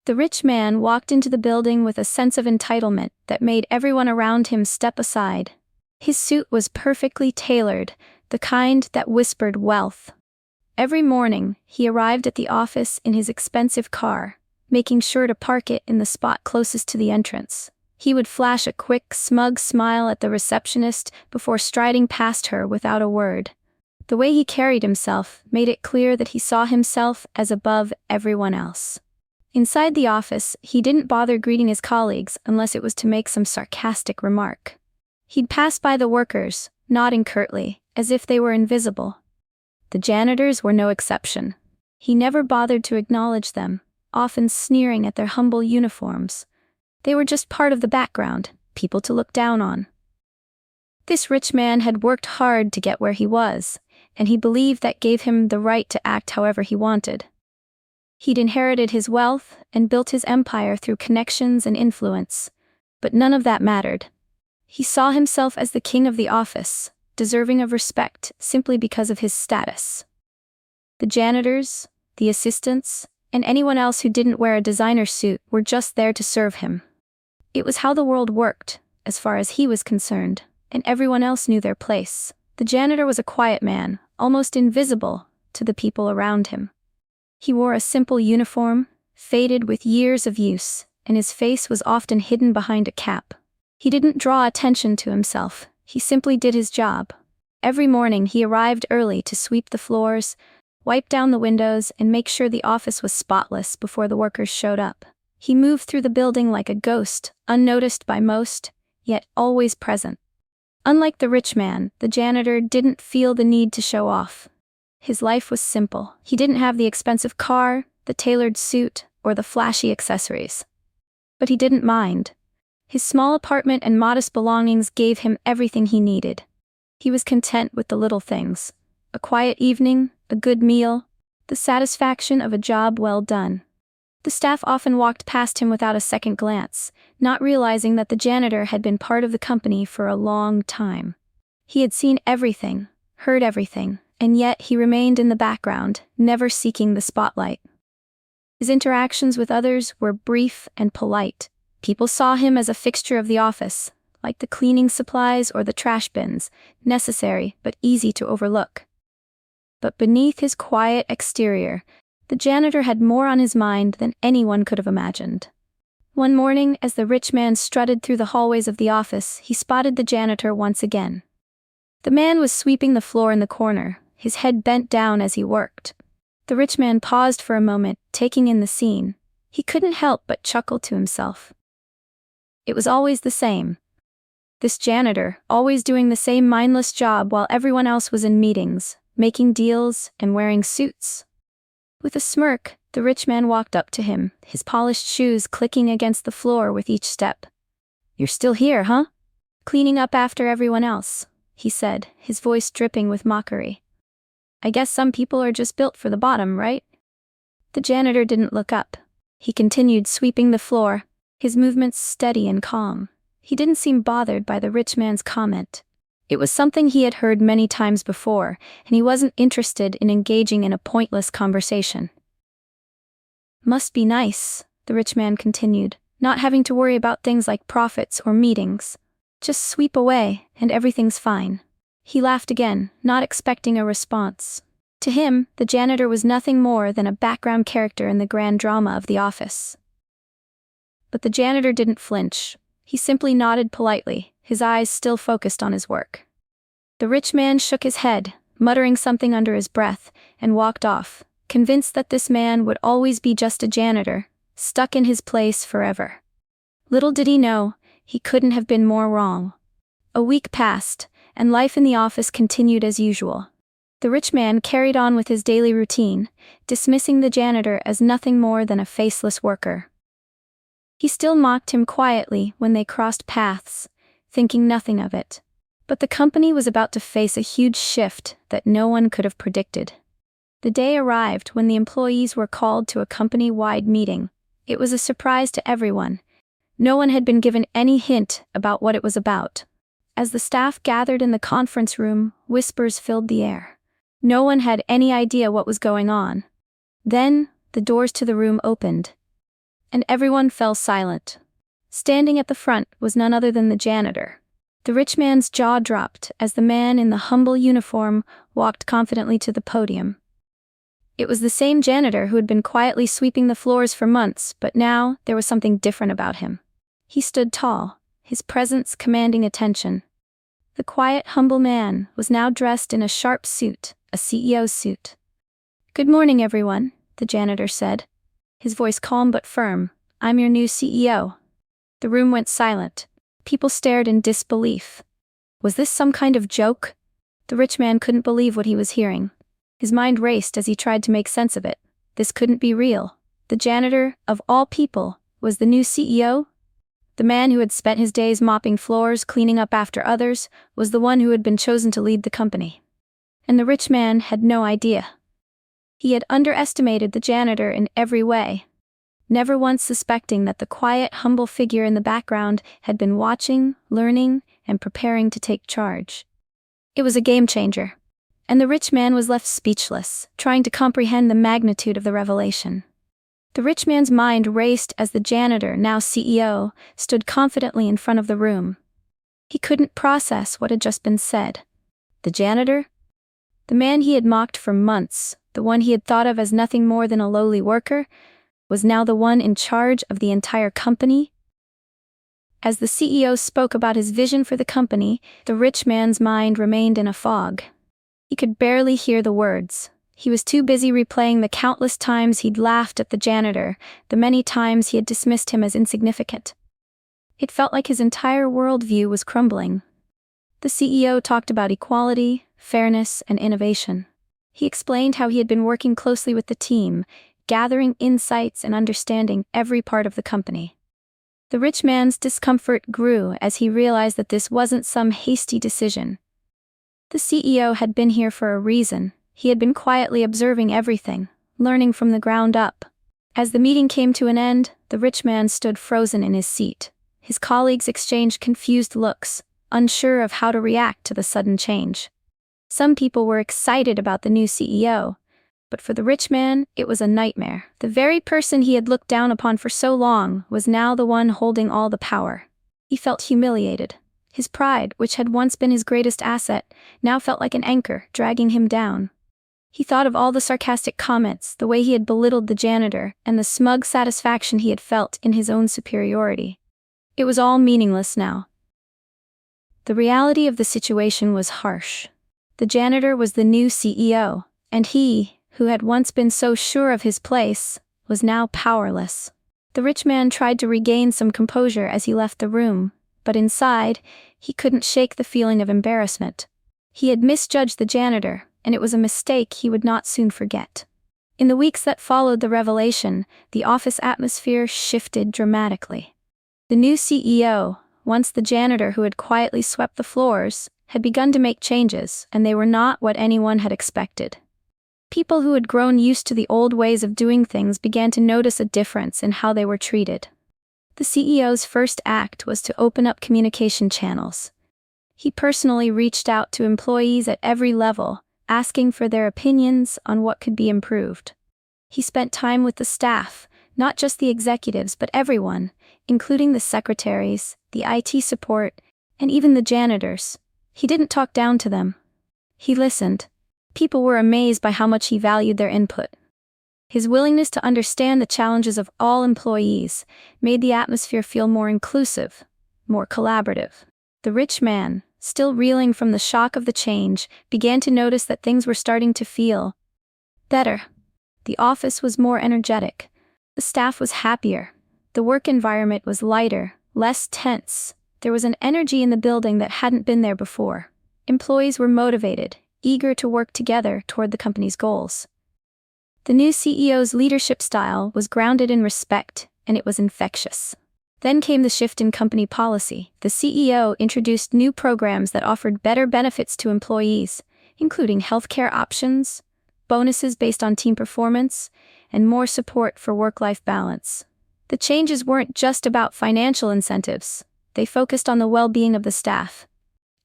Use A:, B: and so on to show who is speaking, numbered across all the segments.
A: The rich man walked into the building with a sense of entitlement that made everyone around him step aside. His suit was perfectly tailored, the kind that whispered wealth. Every morning, he arrived at the office in his expensive car, making sure to park it in the spot closest to the entrance. He would flash a quick, smug smile at the receptionist before striding past her without a word. The way he carried himself made it clear that he saw himself as above everyone else. Inside the office, he didn't bother greeting his colleagues unless it was to make some sarcastic remark. He'd pass by the workers, nodding curtly, as if they were invisible. The janitors were no exception. He never bothered to acknowledge them, often sneering at their humble uniforms. They were just part of the background, people to look down on. This rich man had worked hard to get where he was, and he believed that gave him the right to act however he wanted. He'd inherited his wealth and built his empire through connections and influence, but none of that mattered. He saw himself as the king of the office, deserving of respect simply because of his status. The janitors, the assistants, and anyone else who didn't wear a designer suit were just there to serve him. It was how the world worked, as far as he was concerned, and everyone else knew their place. The janitor was a quiet man, almost invisible to the people around him. He wore a simple uniform, faded with years of use, and his face was often hidden behind a cap. He didn't draw attention to himself, he simply did his job. Every morning he arrived early to sweep the floors, wipe down the windows, and make sure the office was spotless before the workers showed up. He moved through the building like a ghost, unnoticed by most, yet always present. Unlike the rich man, the janitor didn't feel the need to show off. His life was simple. He didn't have the expensive car, the tailored suit, or the flashy accessories. But he didn't mind. His small apartment and modest belongings gave him everything he needed. He was content with the little things: a quiet evening, a good meal, the satisfaction of a job well done. The staff often walked past him without a second glance, not realizing that the janitor had been part of the company for a long time. He had seen everything, heard everything, and yet he remained in the background, never seeking the spotlight. His interactions with others were brief and polite. People saw him as a fixture of the office, like the cleaning supplies or the trash bins, necessary but easy to overlook. But beneath his quiet exterior, the janitor had more on his mind than anyone could have imagined. One morning, as the rich man strutted through the hallways of the office, he spotted the janitor once again. The man was sweeping the floor in the corner, his head bent down as he worked. The rich man paused for a moment, taking in the scene. He couldn't help but chuckle to himself. It was always the same. This janitor, always doing the same mindless job while everyone else was in meetings, making deals, and wearing suits. With a smirk, the rich man walked up to him, his polished shoes clicking against the floor with each step. "You're still here, huh? Cleaning up after everyone else," he said, his voice dripping with mockery. "I guess some people are just built for the bottom, right?" The janitor didn't look up. He continued sweeping the floor, his movements steady and calm. He didn't seem bothered by the rich man's comment. It was something he had heard many times before, and he wasn't interested in engaging in a pointless conversation. "Must be nice," the rich man continued, "not having to worry about things like profits or meetings. Just sweep away, and everything's fine." He laughed again, not expecting a response. To him, the janitor was nothing more than a background character in the grand drama of the office. But the janitor didn't flinch. He simply nodded politely, his eyes still focused on his work. The rich man shook his head, muttering something under his breath, and walked off, convinced that this man would always be just a janitor, stuck in his place forever. Little did he know, he couldn't have been more wrong. A week passed, and life in the office continued as usual. The rich man carried on with his daily routine, dismissing the janitor as nothing more than a faceless worker. He still mocked him quietly when they crossed paths, thinking nothing of it. But the company was about to face a huge shift that no one could have predicted. The day arrived when the employees were called to a company-wide meeting. It was a surprise to everyone. No one had been given any hint about what it was about. As the staff gathered in the conference room, whispers filled the air. No one had any idea what was going on. Then, the doors to the room opened. and everyone fell silent. Standing at the front was none other than the janitor. The rich man's jaw dropped as the man in the humble uniform walked confidently to the podium. It was the same janitor who had been quietly sweeping the floors for months, but now there was something different about him. He stood tall, his presence commanding attention. The quiet, humble man was now dressed in a sharp suit, a CEO's suit. "Good morning, everyone," the janitor said, his voice calm but firm. "I'm your new CEO." The room went silent. People stared in disbelief. Was this some kind of joke? The rich man couldn't believe what he was hearing. His mind raced as he tried to make sense of it. This couldn't be real. The janitor, of all people, was the new CEO? The man who had spent his days mopping floors, cleaning up after others, was the one who had been chosen to lead the company. And the rich man had no idea. He had underestimated the janitor in every way, never once suspecting that the quiet, humble figure in the background had been watching, learning, and preparing to take charge. It was a game changer, and the rich man was left speechless, trying to comprehend the magnitude of the revelation. The rich man's mind raced as the janitor, now CEO, stood confidently in front of the room. He couldn't process what had just been said. The janitor? The man he had mocked for months, the one he had thought of as nothing more than a lowly worker, was now the one in charge of the entire company? As the CEO spoke about his vision for the company, the rich man's mind remained in a fog. He could barely hear the words. He was too busy replaying the countless times he'd laughed at the janitor, the many times he had dismissed him as insignificant. It felt like his entire worldview was crumbling. The CEO talked about equality, fairness, and innovation. He explained how he had been working closely with the team, gathering insights and understanding every part of the company. The rich man's discomfort grew as he realized that this wasn't some hasty decision. The CEO had been here for a reason. He had been quietly observing everything, learning from the ground up. As the meeting came to an end, the rich man stood frozen in his seat. His colleagues exchanged confused looks, unsure of how to react to the sudden change. Some people were excited about the new CEO, but for the rich man, it was a nightmare. The very person he had looked down upon for so long was now the one holding all the power. He felt humiliated. His pride, which had once been his greatest asset, now felt like an anchor, dragging him down. He thought of all the sarcastic comments, the way he had belittled the janitor, and the smug satisfaction he had felt in his own superiority. It was all meaningless now. The reality of the situation was harsh. The janitor was the new CEO, and he, who had once been so sure of his place, was now powerless. The rich man tried to regain some composure as he left the room, but inside, he couldn't shake the feeling of embarrassment. He had misjudged the janitor, and it was a mistake he would not soon forget. In the weeks that followed the revelation, the office atmosphere shifted dramatically. The new CEO, once the janitor who had quietly swept the floors, had begun to make changes, and they were not what anyone had expected. People who had grown used to the old ways of doing things began to notice a difference in how they were treated. The CEO's first act was to open up communication channels. He personally reached out to employees at every level, asking for their opinions on what could be improved. He spent time with the staff, not just the executives but everyone, including the secretaries, the IT support, and even the janitors. He didn't talk down to them. He listened. People were amazed by how much he valued their input. His willingness to understand the challenges of all employees made the atmosphere feel more inclusive, more collaborative. The rich man, still reeling from the shock of the change, began to notice that things were starting to feel better. The office was more energetic. The staff was happier. The work environment was lighter, less tense. There was an energy in the building that hadn't been there before. Employees were motivated, eager to work together toward the company's goals. The new CEO's leadership style was grounded in respect, and it was infectious. Then came the shift in company policy. The CEO introduced new programs that offered better benefits to employees, including healthcare options, bonuses based on team performance, and more support for work-life balance. The changes weren't just about financial incentives. They focused on the well-being of the staff.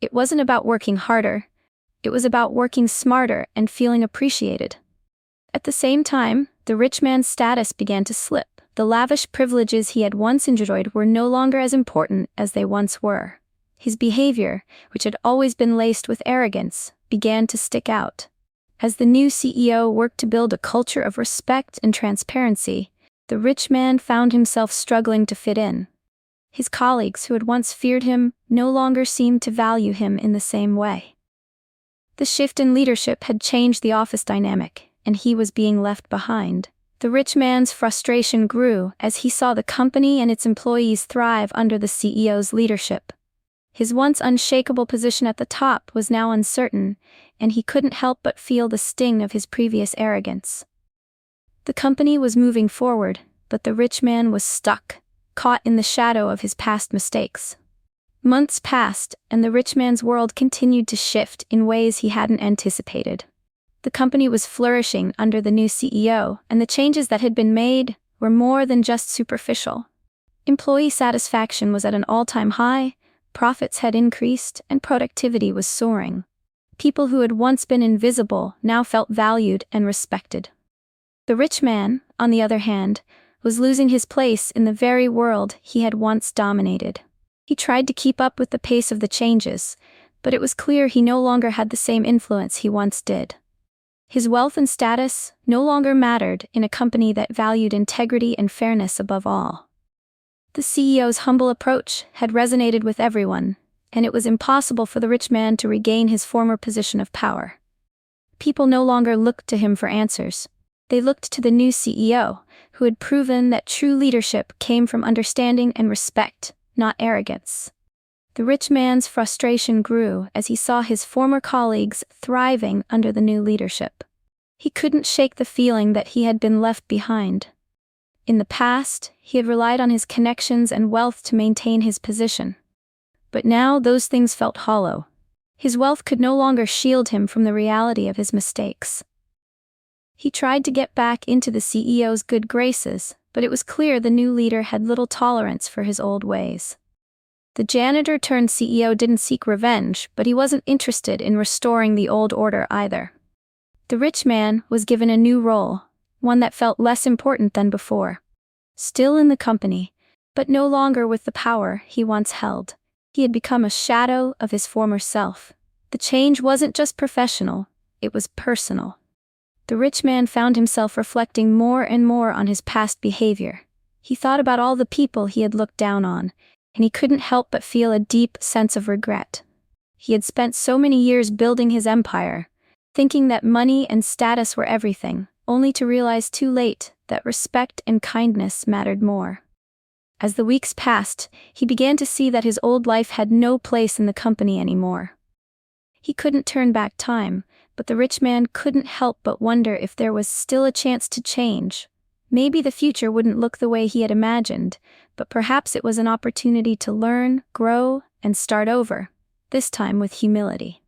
A: It wasn't about working harder. It was about working smarter and feeling appreciated. At the same time, the rich man's status began to slip. The lavish privileges he had once enjoyed were no longer as important as they once were. His behavior, which had always been laced with arrogance, began to stick out. As the new CEO worked to build a culture of respect and transparency, the rich man found himself struggling to fit in. His colleagues, who had once feared him, no longer seemed to value him in the same way. The shift in leadership had changed the office dynamic, and he was being left behind. The rich man's frustration grew as he saw the company and its employees thrive under the CEO's leadership. His once unshakable position at the top was now uncertain, and he couldn't help but feel the sting of his previous arrogance. The company was moving forward, but the rich man was stuck, caught in the shadow of his past mistakes. Months passed, and the rich man's world continued to shift in ways he hadn't anticipated. The company was flourishing under the new CEO, and the changes that had been made were more than just superficial. Employee satisfaction was at an all-time high, profits had increased, and productivity was soaring. People who had once been invisible now felt valued and respected. The rich man, on the other hand, was losing his place in the very world he had once dominated. He tried to keep up with the pace of the changes, but it was clear he no longer had the same influence he once did. His wealth and status no longer mattered in a company that valued integrity and fairness above all. The CEO's humble approach had resonated with everyone, and it was impossible for the rich man to regain his former position of power. People no longer looked to him for answers. They looked to the new CEO, who had proven that true leadership came from understanding and respect, not arrogance. The rich man's frustration grew as he saw his former colleagues thriving under the new leadership. He couldn't shake the feeling that he had been left behind. In the past, he had relied on his connections and wealth to maintain his position. But now those things felt hollow. His wealth could no longer shield him from the reality of his mistakes. He tried to get back into the CEO's good graces, but it was clear the new leader had little tolerance for his old ways. The janitor turned CEO didn't seek revenge, but he wasn't interested in restoring the old order either. The rich man was given a new role, one that felt less important than before. Still in the company, but no longer with the power he once held. He had become a shadow of his former self. The change wasn't just professional, it was personal. The rich man found himself reflecting more and more on his past behavior. He thought about all the people he had looked down on, and he couldn't help but feel a deep sense of regret. He had spent so many years building his empire, thinking that money and status were everything, only to realize too late that respect and kindness mattered more. As the weeks passed, he began to see that his old life had no place in the company anymore. He couldn't turn back time, but the rich man couldn't help but wonder if there was still a chance to change. Maybe the future wouldn't look the way he had imagined, but perhaps it was an opportunity to learn, grow, and start over, this time with humility.